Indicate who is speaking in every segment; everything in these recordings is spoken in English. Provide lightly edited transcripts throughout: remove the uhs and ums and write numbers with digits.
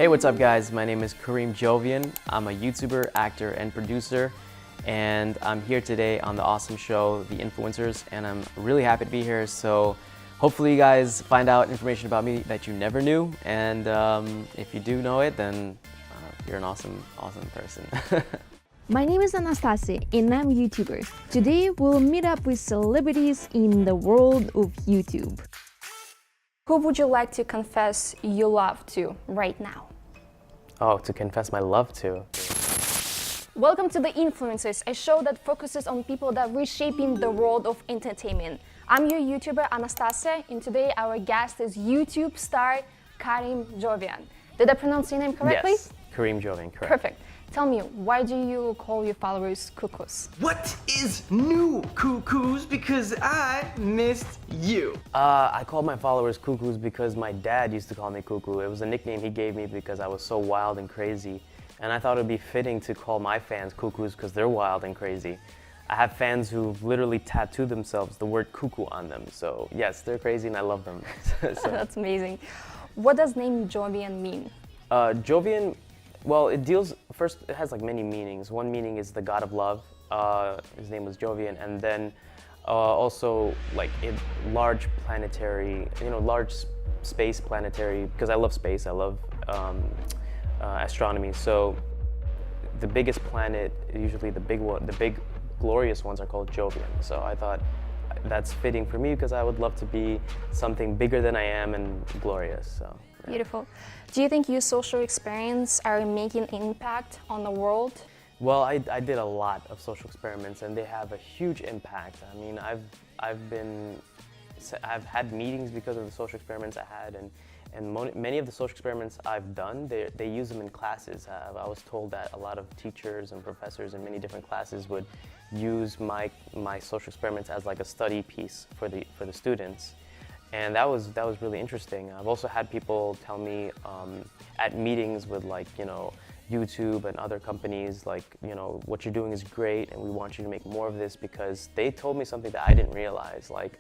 Speaker 1: Hey, what's up guys? My name is Karim Jovian. I'm a YouTuber, actor, and producer, and I'm here today on the awesome show, The Influencers, and I'm really happy to be here. So hopefully you guys find out information about me that you never knew, and if you do know it, then you're an awesome person.
Speaker 2: My name is Anastasia and I'm a YouTuber. Today we'll meet up with celebrities in the world of YouTube.
Speaker 3: Who would you like to confess you love to right now?
Speaker 1: Oh, to confess my love to.
Speaker 3: Welcome to The Influencers, a show that focuses on people that are reshaping the world of entertainment. I'm your YouTuber Anastasia, and today our guest is YouTube star Karim Jovian. Did I pronounce your name correctly?
Speaker 1: Yes, Karim Jovian, correct.
Speaker 3: Perfect. Tell me, why do you call your followers Kukus?
Speaker 4: What is new, Kukus? Because I missed you.
Speaker 1: I called my followers Kukus because my dad used to call me Kuku. It was a nickname he gave me because I was so wild and crazy. And I thought it would be fitting to call my fans Kukus because they're wild and crazy. I have fans who've literally tattooed themselves the word cuckoo on them. So yes, they're crazy and I love them. So.
Speaker 3: That's amazing. What does name Jovian mean?
Speaker 1: Jovian, well, it has like many meanings. One meaning is the god of love. His name was Jovian, and then also like large planetary, large space planetary, because I love space, I love astronomy. So the biggest planet, usually the big glorious ones are called Jovian. So I thought that's fitting for me because I would love to be something bigger than I am and glorious. So. Yeah.
Speaker 3: Beautiful. Do you think your social experience are making an impact on the world?
Speaker 1: Well, I did a lot of social experiments and they have a huge impact. I mean, I've had meetings because of the social experiments I had, and many of the social experiments I've done, they use them in classes. I was told that a lot of teachers and professors in many different classes would use my social experiments as like a study piece for the students. And that was really interesting. I've also had people tell me at meetings with YouTube and other companies, what you're doing is great and we want you to make more of this, because they told me something that I didn't realize. Like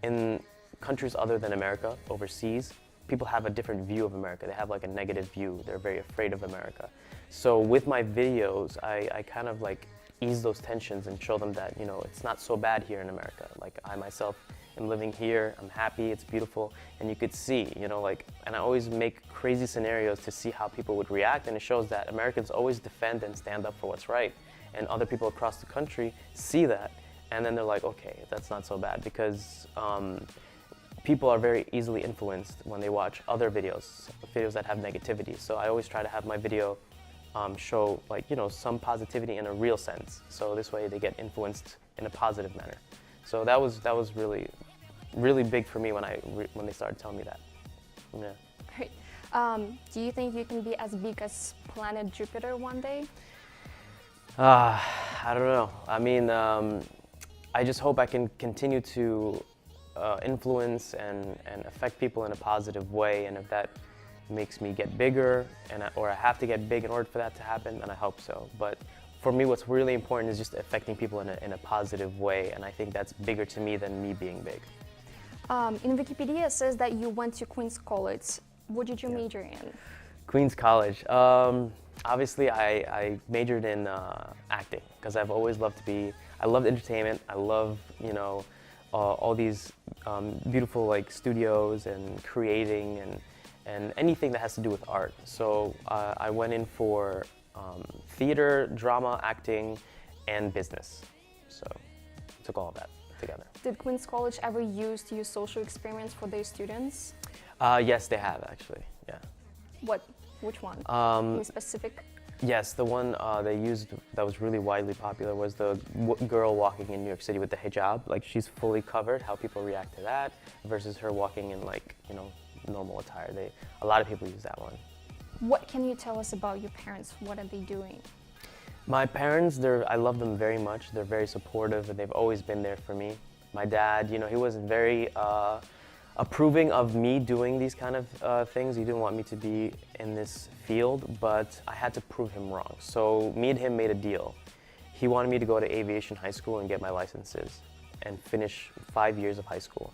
Speaker 1: in countries other than America, overseas, people have a different view of America. They have like a negative view. They're very afraid of America. So with my videos, I kind of like ease those tensions and show them that, it's not so bad here in America. Like I myself am living here, I'm happy, it's beautiful, and you could see, and I always make crazy scenarios to see how people would react, and it shows that Americans always defend and stand up for what's right, and other people across the country see that, and then they're like, okay, that's not so bad, because people are very easily influenced when they watch other videos that have negativity. So I always try to have my video show some positivity in a real sense, so this way they get influenced in a positive manner. So that was really big for me when they started telling me that. Yeah.
Speaker 3: Great. Do you think you can be as big as planet Jupiter one day?
Speaker 1: I don't know. I mean, I just hope I can continue to influence and affect people in a positive way, and if that makes me get bigger, or I have to get big in order for that to happen, then I hope so. But for me, what's really important is just affecting people in a positive way, and I think that's bigger to me than me being big.
Speaker 3: In Wikipedia, it says that you went to Queen's College. What did you major in?
Speaker 1: Queen's College. Obviously, I majored in acting because I've always loved I loved entertainment. I love, all these beautiful studios and creating and anything that has to do with art. So I went in for theater, drama, acting, and business. So I took all of that together.
Speaker 3: Did Queen's College ever use your social experiments for their students?
Speaker 1: Yes, they have actually, yeah.
Speaker 3: Which one? Any specific?
Speaker 1: Yes, the one they used that was really widely popular was the girl walking in New York City with the hijab. Like she's fully covered, how people react to that, versus her walking in normal attire. A lot of people use that one.
Speaker 3: What can you tell us about your parents? What are they doing?
Speaker 1: My parents, I love them very much. They're very supportive and they've always been there for me. My dad, he wasn't very approving of me doing these kind of things. He didn't want me to be in this field, but I had to prove him wrong. So me and him made a deal. He wanted me to go to aviation high school and get my licenses and finish 5 years of high school.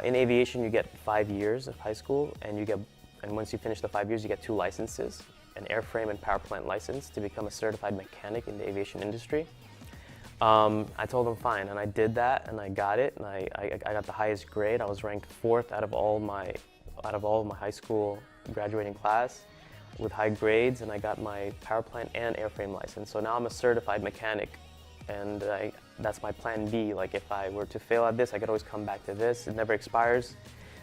Speaker 1: In aviation, you get 5 years of high school and you get And once you finish the 5 years, you get 2 licenses, an airframe and power plant license to become a certified mechanic in the aviation industry. I told them fine, and I did that, and I got it, and I got the highest grade. I was ranked 4th out of all my high school graduating class with high grades, and I got my power plant and airframe license. So now I'm a certified mechanic, and that's my plan B. Like if I were to fail at this, I could always come back to this. It never expires.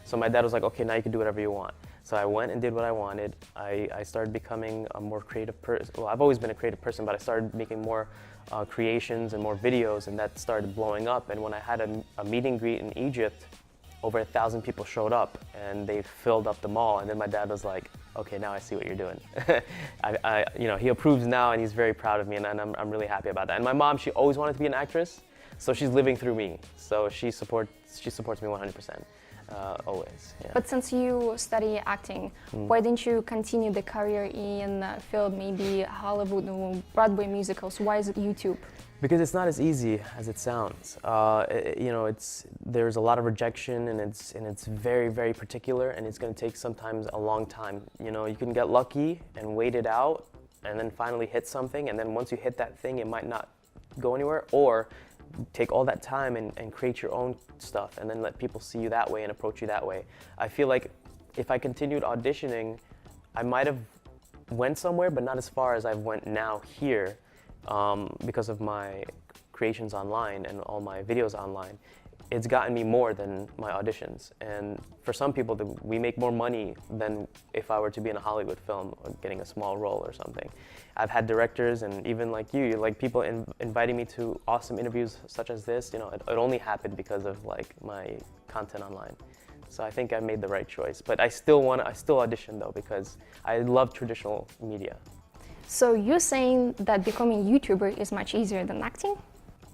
Speaker 1: So my dad was like, okay, now you can do whatever you want. So I went and did what I wanted. I started becoming a more creative person. Well, I've always been a creative person, but I started making more creations and more videos, and that started blowing up. And when I had a meet and greet in Egypt, over 1,000 people showed up, and they filled up the mall. And then my dad was like, okay, now I see what you're doing. He approves now, and he's very proud of me, and I'm really happy about that. And my mom, she always wanted to be an actress, so she's living through me. So she supports me 100%. Always. Yeah.
Speaker 3: But since you study acting, why didn't you continue the career in film, maybe Hollywood or Broadway musicals? Why is it YouTube?
Speaker 1: Because it's not as easy as it sounds. There's a lot of rejection, and it's very, very particular, and it's going to take sometimes a long time. You can get lucky and wait it out, and then finally hit something, and then once you hit that thing, it might not go anywhere, or take all that time and create your own stuff, and then let people see you that way and approach you that way. I feel like if I continued auditioning, I might have went somewhere, but not as far as I've went now here, because of my creations online and all my videos online. It's gotten me more than my auditions. And for some people, we make more money than if I were to be in a Hollywood film or getting a small role or something. I've had directors, and even like you, like people inviting me to awesome interviews such as this. It only happened because of like my content online. So I think I made the right choice. But I still audition though, because I love traditional media.
Speaker 3: So you're saying that becoming a YouTuber is much easier than acting?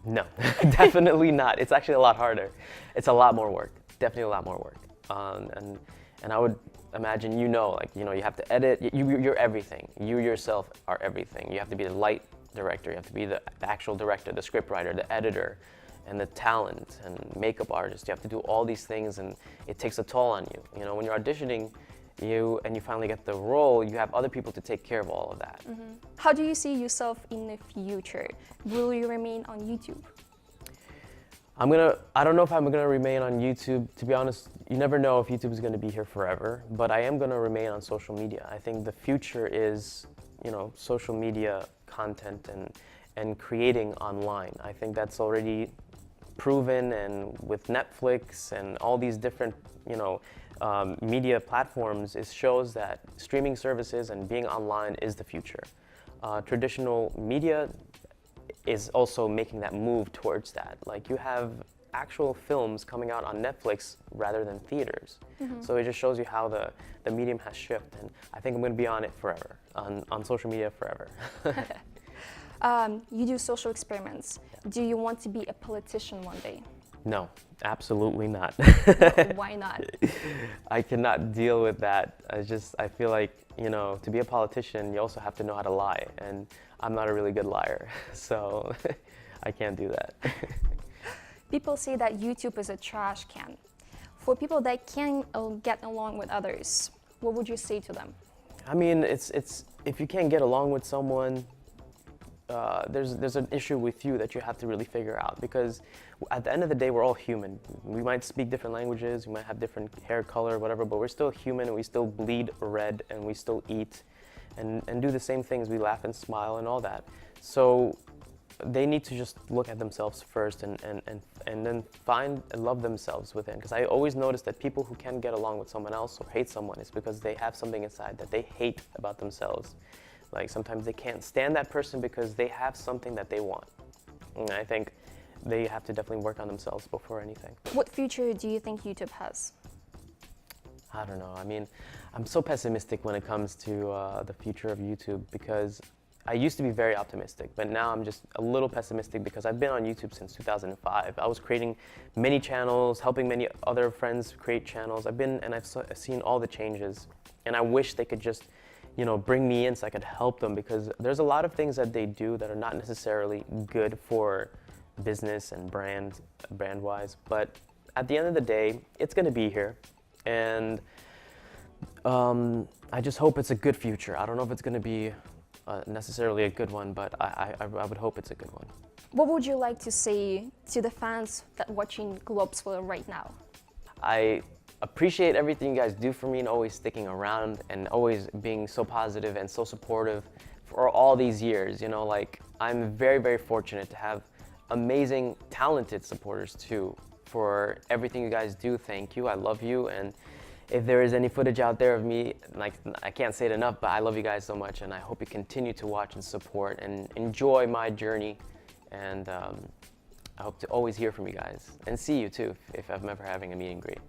Speaker 1: No, definitely not. It's actually a lot harder. It's a lot more work. Definitely a lot more work. And I would imagine you have to edit. You're everything. You yourself are everything. You have to be the light director. You have to be the actual director, the script writer, the editor, and the talent and makeup artist. You have to do all these things, and it takes a toll on you. When you're auditioning, you finally get the role, you have other people to take care of all of that.
Speaker 3: Mm-hmm. How do you see yourself in the future? Will you remain on YouTube?
Speaker 1: I don't know if I'm gonna remain on YouTube. To be honest, you never know if YouTube is gonna be here forever, but I am gonna remain on social media. I think the future is, social media content and creating online. I think that's already proven, and with Netflix and all these different, media platforms, it shows that streaming services and being online is the future. Traditional media is also making that move towards that. Like, you have actual films coming out on Netflix rather than theaters. Mm-hmm. So it just shows you how the medium has shifted, and I think I'm going to be on it forever, on social media forever.
Speaker 3: You do social experiments. Do you want to be a politician one day?
Speaker 1: No, absolutely not.
Speaker 3: Why not?
Speaker 1: I cannot deal with that. I feel like, to be a politician, you also have to know how to lie, and I'm not a really good liar, so I can't do that.
Speaker 3: People say that YouTube is a trash can. For people that can't get along with others, what would you say to them?
Speaker 1: I mean, it's if you can't get along with someone, there's an issue with you that you have to really figure out, because at the end of the day, we're all human. We might speak different languages, we might have different hair color, whatever, but we're still human, and we still bleed red, and we still eat and do the same things. We laugh and smile and all that. So they need to just look at themselves first and then find and love themselves within. Because I always notice that people who can't get along with someone else or hate someone is because they have something inside that they hate about themselves. Like, sometimes they can't stand that person because they have something that they want. And I think they have to definitely work on themselves before anything.
Speaker 3: What future do you think YouTube has?
Speaker 1: I don't know. I mean, I'm so pessimistic when it comes to the future of YouTube, because I used to be very optimistic, but now I'm just a little pessimistic because I've been on YouTube since 2005. I was creating many channels, helping many other friends create channels. I've seen all the changes, and I wish they could just, bring me in so I could help them, because there's a lot of things that they do that are not necessarily good for business and brand-wise. But at the end of the day, it's going to be here, and I just hope it's a good future. I don't know if it's going to be necessarily a good one, but I would hope it's a good one.
Speaker 3: What would you like to say to the fans that watching Globesville right now?
Speaker 1: I appreciate everything you guys do for me and always sticking around and always being so positive and so supportive for all these years. You know, like, I'm very, very fortunate to have amazing, talented supporters too. For everything you guys do, thank you. I love you. And if there is any footage out there of me, like, I can't say it enough, but I love you guys so much, and I hope you continue to watch and support and enjoy my journey. And I hope to always hear from you guys and see you too if I'm ever having a meet and greet.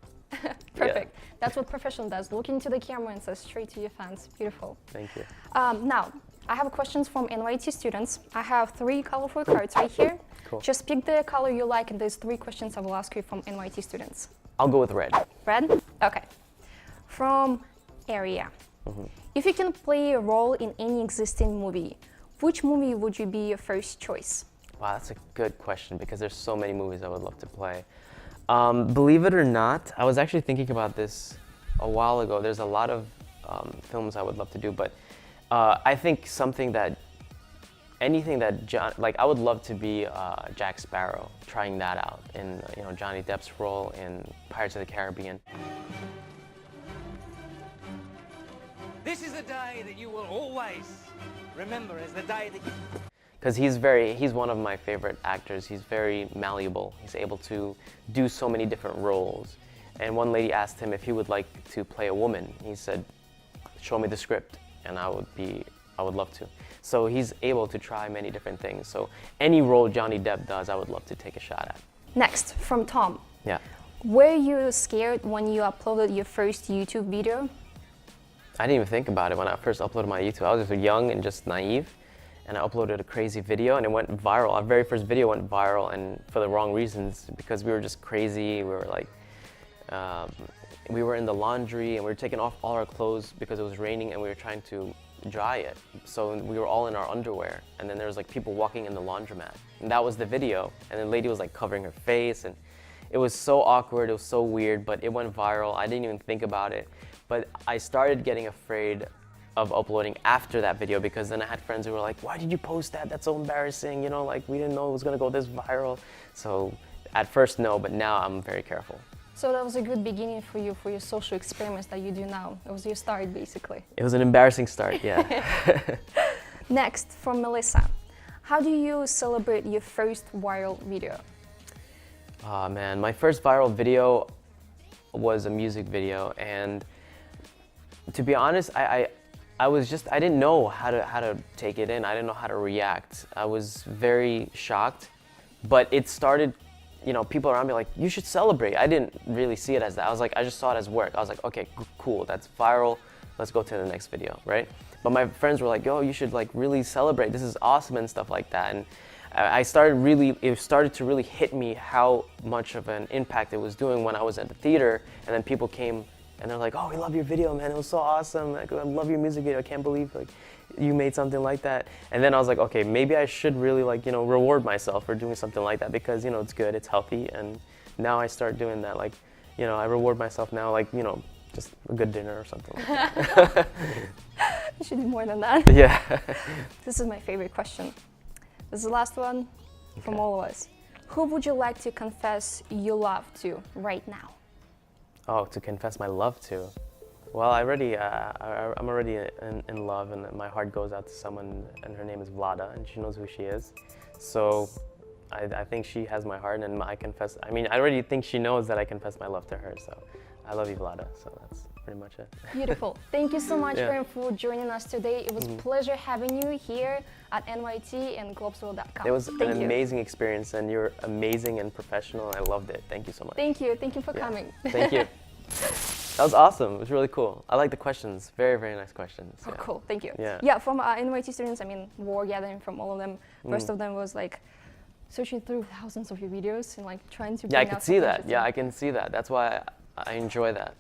Speaker 3: Perfect. Yeah. That's what professional does. Look into the camera and says straight to your fans. Beautiful.
Speaker 1: Thank you.
Speaker 3: Now, I have questions from NYT students. I have 3 colorful cards right here.
Speaker 1: Cool.
Speaker 3: Just pick the color you like, and there's 3 questions I will ask you from NYT students.
Speaker 1: I'll go with red.
Speaker 3: Red? Okay. From area. If you can play a role in any existing movie, which movie would you be your first choice?
Speaker 1: Wow, that's a good question because there's so many movies I would love to play. Believe it or not, I was actually thinking about this a while ago. There's a lot of films I would love to do, but I think anything that I would love to be Jack Sparrow, trying that out in Johnny Depp's role in Pirates of the Caribbean.
Speaker 5: This is a day that you will always remember as the day that you...
Speaker 1: Because he's one of my favorite actors. He's very malleable. He's able to do so many different roles. And one lady asked him if he would like to play a woman. He said, show me the script, and I would love to. So he's able to try many different things. So any role Johnny Depp does, I would love to take a shot at.
Speaker 3: Next, from Tom.
Speaker 1: Yeah.
Speaker 3: Were you scared when you uploaded your first YouTube video?
Speaker 1: I didn't even think about it when I first uploaded my YouTube. I was just young and just naive, and I uploaded a crazy video, and it went viral. Our very first video went viral, and for the wrong reasons, because we were just crazy. We were like, we were in the laundry, and we were taking off all our clothes because it was raining, and we were trying to dry it. So we were all in our underwear, and then there was like people walking in the laundromat, and that was the video. And the lady was like covering her face, and it was so awkward. It was so weird, but it went viral. I didn't even think about it. But I started getting afraid of uploading after that video, because then I had friends who were like, why did you post that? That's so embarrassing. You know, like, we didn't know it was gonna go this viral. So at first, no, but now I'm very careful.
Speaker 3: So that was a good beginning for you, for your social experiments that you do now. It was your start, basically.
Speaker 1: It was an embarrassing start, yeah.
Speaker 3: Next, from Melissa. How do you celebrate your first viral video?
Speaker 1: Oh man, my first viral video was a music video, and to be honest, I didn't know how to take it in. I didn't know how to react. I was very shocked, but it started, people around me like, you should celebrate. I didn't really see it as that. I just saw it as work. I was like, okay, cool, that's viral. Let's go to the next video, right? But my friends were like, yo, you should like really celebrate. This is awesome and stuff like that. And it started to really hit me how much of an impact it was doing when I was at the theater, and then people came and they're like, oh, we love your video, man. It was so awesome. Like, I love your music video. I can't believe like you made something like that. And then I was like, okay, maybe I should really like, reward myself for doing something like that, because, it's good, it's healthy. And now I start doing that. Like, I reward myself now, like, just a good dinner or something like that.
Speaker 3: You should do more than that.
Speaker 1: Yeah.
Speaker 3: This is my favorite question. This is the last one from all of us. Who would you like to confess you love to right now?
Speaker 1: Oh, to confess my love to? Well, I'm already in love, and my heart goes out to someone, and her name is Vlada, and she knows who she is. So I think she has my heart, and I already think she knows that I confess my love to her. So I love you, Vlada. So that's pretty much it.
Speaker 3: Beautiful. Thank you so much, Karim, for joining us today. It was a pleasure having you here at NYT and Globesville.com.
Speaker 1: It was an amazing experience, and you're amazing and professional. I loved it. Thank you so much.
Speaker 3: Thank you. Thank you for coming.
Speaker 1: Thank you. That was awesome. It was really cool. I like the questions. Very, very nice questions.
Speaker 3: Oh, cool. Thank you.
Speaker 1: Yeah.
Speaker 3: From NYT students, we were gathering from all of them. Most of them was like searching through thousands of your videos and like trying to bring
Speaker 1: I could see that. Yeah, I can see that. That's why I enjoy that.